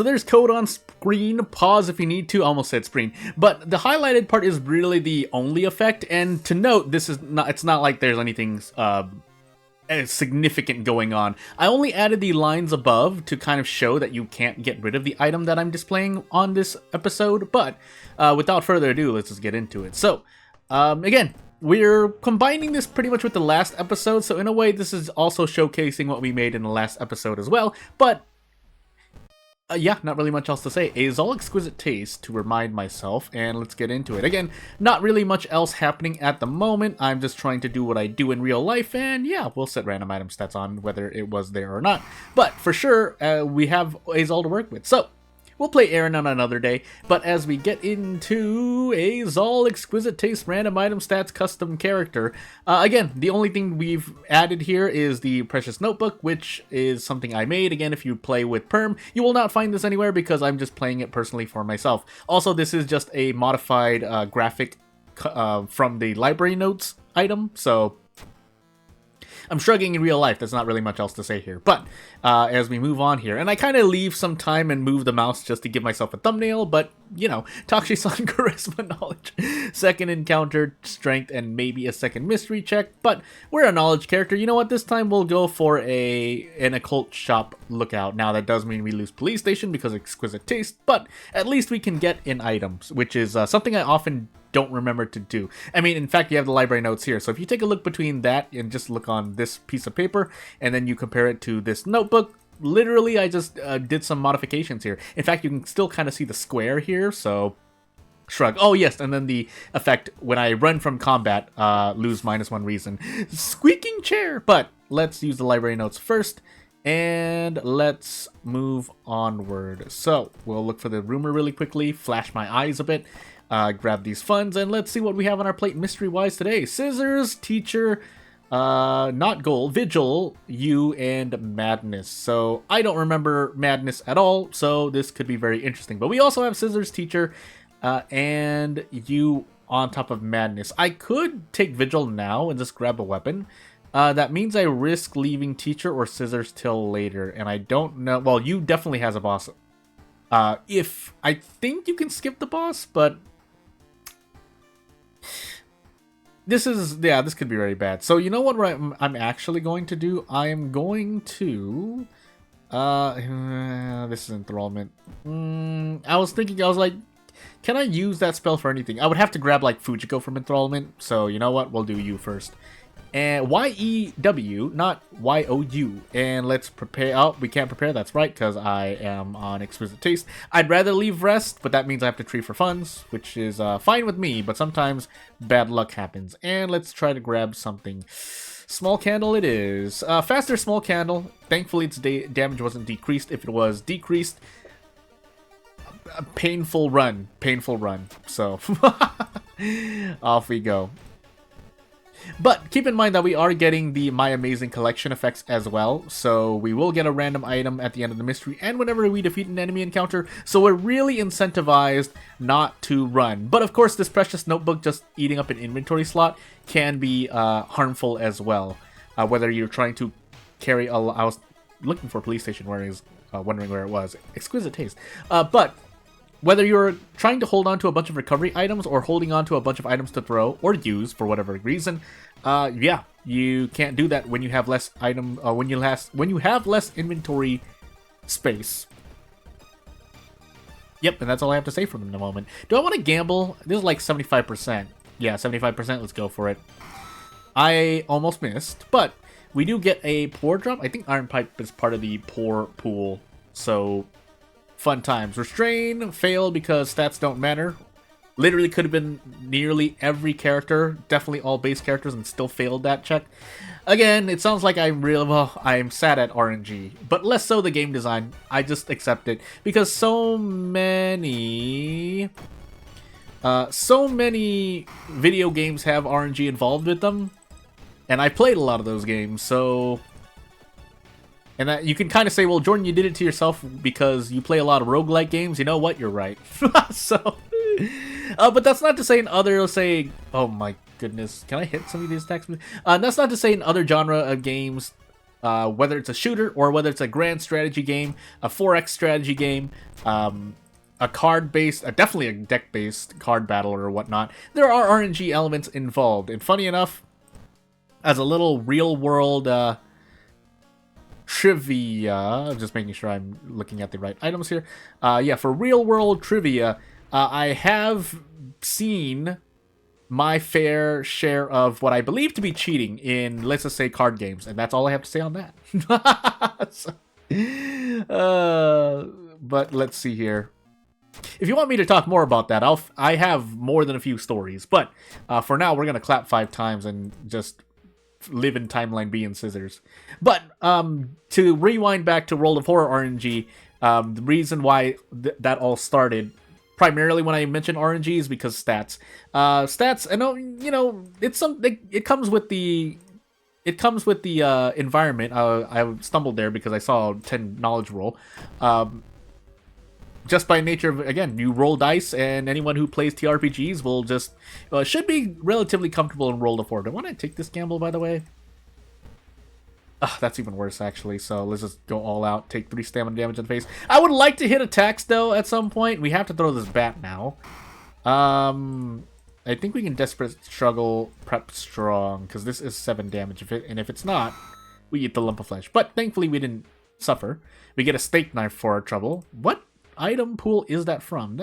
So there's code on screen. Pause if you need to. Almost said screen. But the highlighted part is really the only effect. And to note, this is not. It's not like there's anything significant going on. I only added the lines above to kind of show that you can't get rid of the item that I'm displaying on this episode. But without further ado, let's just get into it. So again, we're combining this pretty much with the last episode, so in a way this is also showcasing what we made in the last episode as well, but yeah, not really much else to say. It is all exquisite taste, to remind myself, and let's get into it. Again, not really much else happening at the moment. I'm just trying to do what I do in real life, and yeah, we'll set random item stats on whether it was there or not. But for sure, we have Azal to work with, so we'll play Aaron on another day, but as we get into Azal Exquisite Taste Random Item Stats Custom Character, again, the only thing we've added here is the Precious Notebook, which is something I made. Again, if you play with PERM, you will not find this anywhere because I'm just playing it personally for myself. Also, this is just a modified graphic from the library notes item, so I'm shrugging in real life. There's not really much else to say here. But as we move on here, and I kind of leave some time and move the mouse just to give myself a thumbnail, but, you know, Takshi's-san Charisma Knowledge, second encounter, strength, and maybe a second mystery check. But we're a knowledge character. You know what? This time we'll go for an occult shop lookout. Now, that does mean we lose police station because of exquisite taste, but at least we can get in items, which is something I often don't remember to do. I mean, in fact, you have the library notes here. So if you take a look between that and just look on this piece of paper, and then you compare it to this notebook, literally I just did some modifications here. In fact, you can still kind of see the square here, so shrug. Oh yes, and then the effect when I run from combat, lose -1 reason. Squeaking chair! But let's use the library notes first, and let's move onward. So we'll look for the rumor really quickly, flash my eyes a bit, grab these funds, and let's see what we have on our plate mystery-wise today. Scissors, Teacher, not Gold, Vigil, You, and Madness. So I don't remember Madness at all, so this could be very interesting. But we also have Scissors, Teacher, and You on top of Madness. I could take Vigil now and just grab a weapon. That means I risk leaving Teacher or Scissors till later, and I don't know. Well, You definitely has a boss. If I think you can skip the boss, but this could be very bad. So you know what I'm actually going to do? I am going to this is enthrallment. I was like, can I use that spell for anything? I would have to grab like Fujiko from enthrallment. So you know what? We'll do You first. And Y-E-W, not Y-O-U. And let's prepare. Oh, we can't prepare. That's right, because I am on Exquisite Taste. I'd rather leave Rest, but that means I have to tree for funds, which is fine with me, but sometimes bad luck happens. And let's try to grab something. Small Candle it is. Faster Small Candle. Thankfully, its damage wasn't decreased. If it was decreased, a painful run. Painful run. So, off we go. But keep in mind that we are getting the My Amazing Collection effects as well, so we will get a random item at the end of the mystery and whenever we defeat an enemy encounter, so we're really incentivized not to run. But of course, this Precious Notebook just eating up an inventory slot can be harmful as well, whether you're trying to carry I was looking for Police Station, wondering where it was. Exquisite Taste. But whether you're trying to hold on to a bunch of recovery items or holding on to a bunch of items to throw or use for whatever reason, yeah, you can't do that when you have less when you have less inventory space. Yep, and that's all I have to say for them in the moment. Do I want to gamble? This is like 75%. Yeah, 75%. Let's go for it. I almost missed, but we do get a pour drop. I think Iron Pipe is part of the pour pool, so fun times. Restrain, failed because stats don't matter. Literally could have been nearly every character, definitely all base characters, and still failed that check. Again, it sounds like I'm sad at RNG, but less so the game design. I just accept it because so many video games have RNG involved with them, and I played a lot of those games, so. And that, you can kind of say, well, Jordan, you did it to yourself because you play a lot of roguelike games. You know what? You're right. So, but that's not to say in other, let's say, oh my goodness, can I hit some of these attacks? That's not to say in other genre of games, whether it's a shooter or whether it's a grand strategy game, a 4X strategy game, a card-based, definitely a deck-based card battle or whatnot, there are RNG elements involved. And funny enough, as a little real-world trivia, just making sure I'm looking at the right items here. Yeah, for real-world trivia, I have seen my fair share of what I believe to be cheating in, let's just say, card games, and that's all I have to say on that. But let's see here. If you want me to talk more about that, I have more than a few stories, but for now, we're gonna clap 5 times and just live in timeline B and scissors. But to rewind back to World of Horror RNG, the reason why that all started, primarily when I mention RNG, is because stats. Stats, I know, you know, it's something. It comes with the environment. I stumbled there because I saw 10 knowledge roll. Just by nature of, again, you roll dice, and anyone who plays TRPGs will just should be relatively comfortable in World of Horror. Do I want to take this gamble, by the way? That's even worse, actually. So let's just go all out. Take 3 stamina damage in the face. I would like to hit attacks, though, at some point. We have to throw this bat now. I think we can Desperate Struggle prep strong, because this is 7 damage. And if it's not, we eat the lump of flesh. But thankfully, we didn't suffer. We get a steak knife for our trouble. What item pool is that from?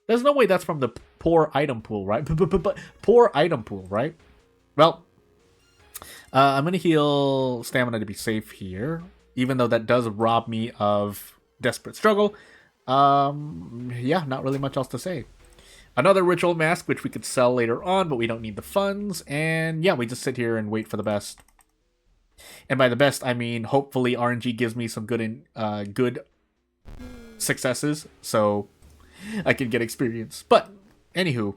There's no way that's from the poor item pool, right? Poor item pool, right? Well, I'm going to heal stamina to be safe here, even though that does rob me of Desperate Struggle. Yeah, not really much else to say. Another Ritual Mask, which we could sell later on, but we don't need the funds. And yeah, we just sit here and wait for the best. And by the best, I mean, hopefully RNG gives me some good successes, so I can get experience. But, anywho,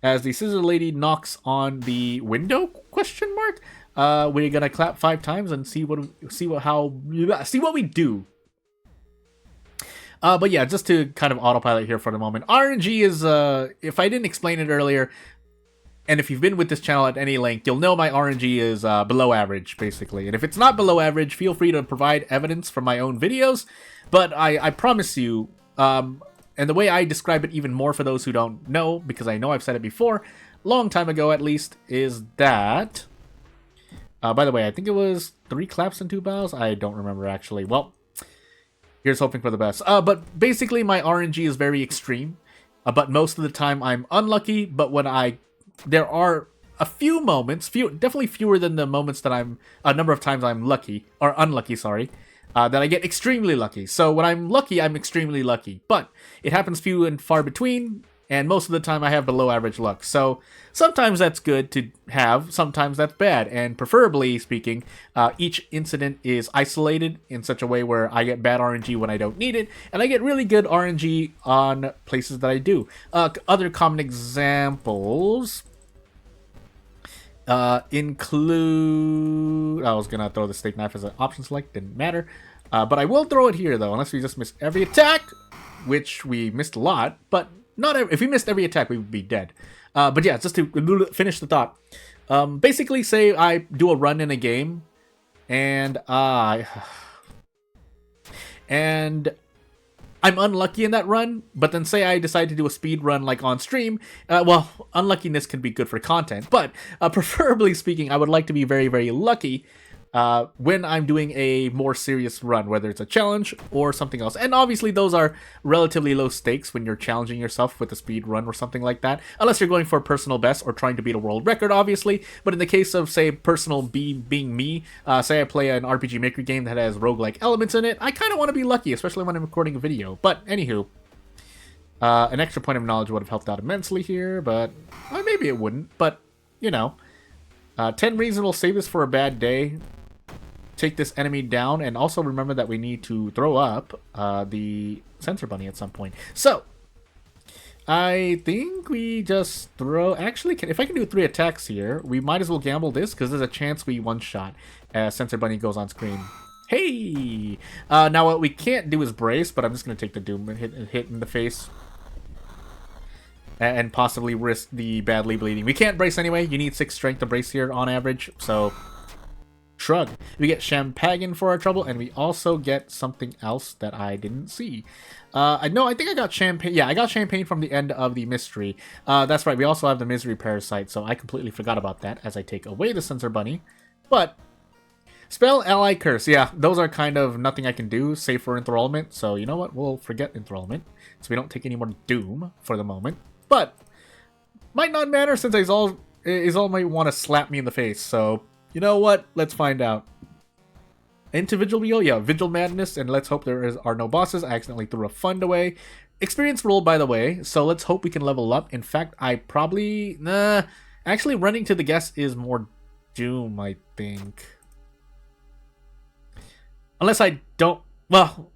as the Scissor Lady knocks on the window, question mark, we're gonna clap 5 times and see what we do. But yeah, just to kind of autopilot here for the moment, RNG is, if I didn't explain it earlier, and if you've been with this channel at any length, you'll know my RNG is below average, basically. And if it's not below average, feel free to provide evidence from my own videos. But I promise you, and the way I describe it even more for those who don't know, because I know I've said it before, long time ago at least, is that... by the way, I think it was 3 claps and 2 bows? I don't remember, actually. Well, here's hoping for the best. But basically, my RNG is very extreme. But most of the time, I'm unlucky. But when there are a few moments, definitely fewer than the moments that number of times I'm lucky, or unlucky, sorry, that I get extremely lucky. So when I'm lucky, I'm extremely lucky. But it happens few and far between, and most of the time I have below average luck. So sometimes that's good to have, sometimes that's bad. And preferably speaking, each incident is isolated in such a way where I get bad RNG when I don't need it, and I get really good RNG on places that I do. Other common examples include... I was gonna throw the steak knife as an option select, didn't matter. But I will throw it here, though, unless we just miss every attack, which we missed a lot, but not if we missed every attack, we would be dead. But yeah, just to finish the thought. Basically, say I do a run in a game, and I'm unlucky in that run, but then say I decide to do a speed run like on stream, well, unluckiness can be good for content, but preferably speaking, I would like to be very, very lucky when I'm doing a more serious run, whether it's a challenge or something else. And obviously those are relatively low stakes when you're challenging yourself with a speed run or something like that, unless you're going for a personal best or trying to beat a world record, obviously. But in the case of, say, personal being me, say I play an RPG Maker game that has roguelike elements in it, I kind of want to be lucky, especially when I'm recording a video. But anywho, an extra point of knowledge would have helped out immensely here, but maybe it wouldn't. But, you know, 10 reasons will save us for a bad day. Take this enemy down, and also remember that we need to throw up the sensor bunny at some point. So, I think we just throw... Actually, if I can do 3 attacks here, we might as well gamble this, because there's a chance we one-shot as sensor bunny goes on screen. Hey! Now, what we can't do is brace, but I'm just going to take the doom and hit in the face. And possibly risk the badly bleeding. We can't brace anyway. You need 6 strength to brace here on average, so... Shrug. We get Champagne for our trouble, and we also get something else that I didn't see. I think I got Champagne. Yeah, I got Champagne from the end of the mystery. That's right, we also have the Misery Parasite, so I completely forgot about that as I take away the Sensor Bunny. But, Spell, Ally, Curse. Yeah, those are kind of nothing I can do, save for Enthrallment. So, you know what? We'll forget Enthrallment, so we don't take any more Doom for the moment. But, might not matter since Izal might want to slap me in the face, so... You know what? Let's find out. Into Vigil Wheel? Yeah, Vigil Madness, and let's hope are no bosses. I accidentally threw a fund away. Experience roll, by the way, so let's hope we can level up. In fact, I probably... actually, running to the guess is more Doom, I think. Unless I don't... Well,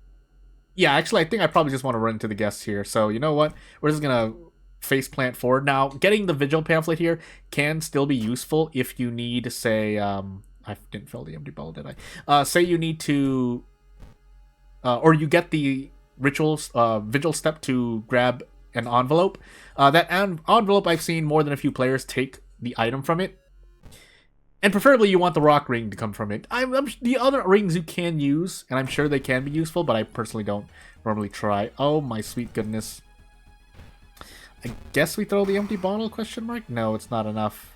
yeah, actually, I think I probably just want to run to the guess here. So, you know what? We're just gonna... faceplant forward. Now, getting the Vigil pamphlet here can still be useful if you need, say, I didn't fill the empty ball, did I? Say you need to, or you get the Vigil step to grab an envelope. That envelope, I've seen more than a few players take the item from it. And preferably you want the rock ring to come from it. The other rings you can use, and I'm sure they can be useful, but I personally don't normally try. Oh my sweet goodness. I guess we throw the empty bottle, question mark? No, it's not enough.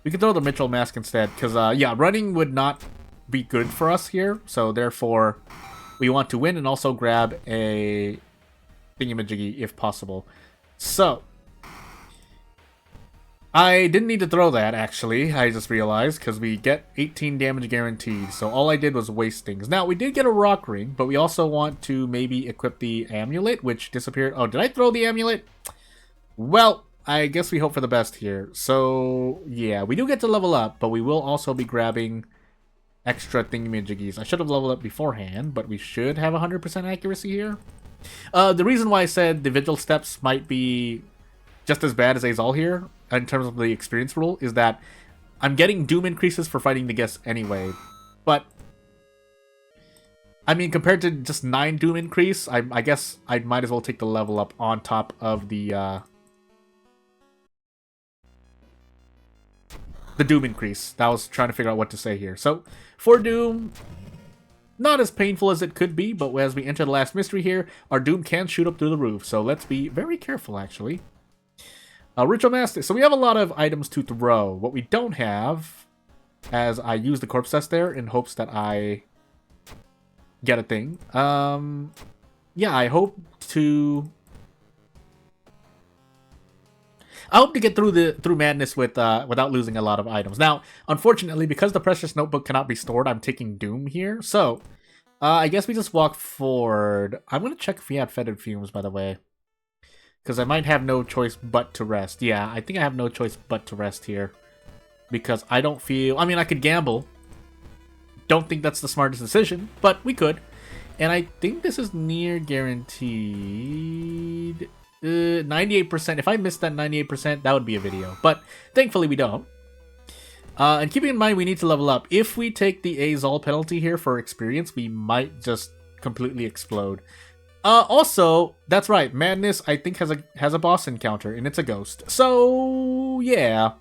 We could throw the Mitchell Mask instead, because, yeah, running would not be good for us here. So, therefore, we want to win and also grab a thingamajiggy if possible. So, I didn't need to throw that, actually, I just realized, because we get 18 damage guaranteed. So, all I did was waste things. Now, we did get a rock ring, but we also want to maybe equip the amulet, which disappeared. Oh, did I throw the amulet? Well, I guess we hope for the best here. So, yeah, we do get to level up, but we will also be grabbing extra thingamajiggies. I should have leveled up beforehand, but we should have 100% accuracy here. The reason why I said the Vigil steps might be just as bad as Azal here, in terms of the experience rule, is that I'm getting Doom increases for fighting the guests anyway. But, I mean, compared to just 9 Doom increase, I guess I might as well take the level up on top of the Doom increase. That was trying to figure out what to say here. So, for Doom, not as painful as it could be, but as we enter the last mystery here, our Doom can shoot up through the roof. So let's be very careful, actually. Ritual Master. So we have a lot of items to throw. What we don't have, as I use the corpse test there in hopes that I get a thing. Yeah, I hope to get through Madness without losing a lot of items. Now, unfortunately, because the Precious Notebook cannot be stored, I'm taking Doom here. So, I guess we just walk forward. I'm going to check if we have Fetid Fumes, by the way. Because I might have no choice but to rest. Yeah, I think I have no choice but to rest here. Because I don't feel... I mean, I could gamble. Don't think that's the smartest decision, but we could. And I think this is near guaranteed... 98%. If I missed that 98%, that would be a video. But thankfully we don't. And keeping in mind we need to level up. If we take the Azal penalty here for experience, we might just completely explode. Also, that's right, Madness I think has a boss encounter, and it's a ghost. So yeah.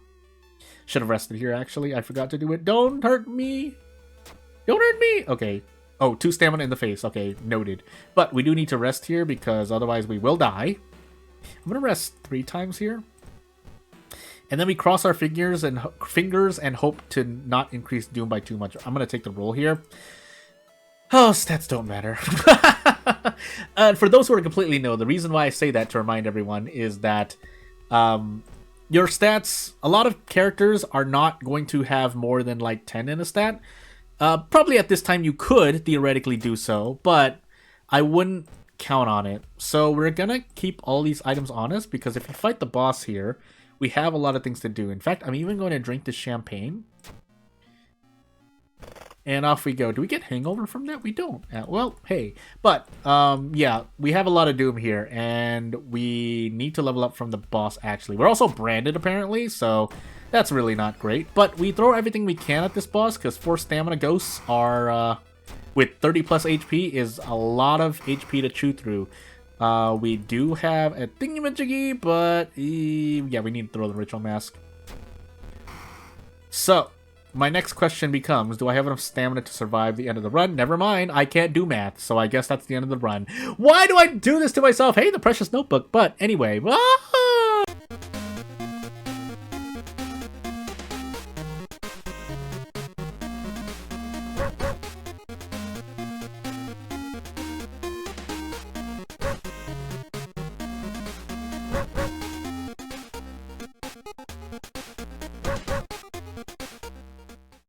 Should have rested here actually. I forgot to do it. Don't hurt me. Don't hurt me. Okay. Oh, 2 stamina in the face. Okay, noted. But we do need to rest here because otherwise we will die. I'm gonna rest 3 times here, and then we cross our fingers and hope to not increase Doom by too much. I'm gonna take the roll here. Oh, stats don't matter. For those who are completely new, the reason why I say that to remind everyone is that your stats, a lot of characters are not going to have more than like 10 in a stat. Probably at this time you could theoretically do so, but I wouldn't count on it. So we're gonna keep all these items on us because if we fight the boss here, we have a lot of things to do. In fact, I'm even going to drink this champagne. And off we go. Do we get hangover from that? We don't. Well, hey. But, yeah, we have a lot of Doom here, and we need to level up from the boss, actually. We're also branded, apparently, so that's really not great. But we throw everything we can at this boss, because 4 stamina ghosts are, with 30 plus HP, is a lot of HP to chew through. We do have a thingamajiggy, but, yeah, we need to throw the Ritual Mask. So, my next question becomes, do I have enough stamina to survive the end of the run? Never mind, I can't do math, so I guess that's the end of the run. Why do I do this to myself? Hey, the precious notebook. But anyway,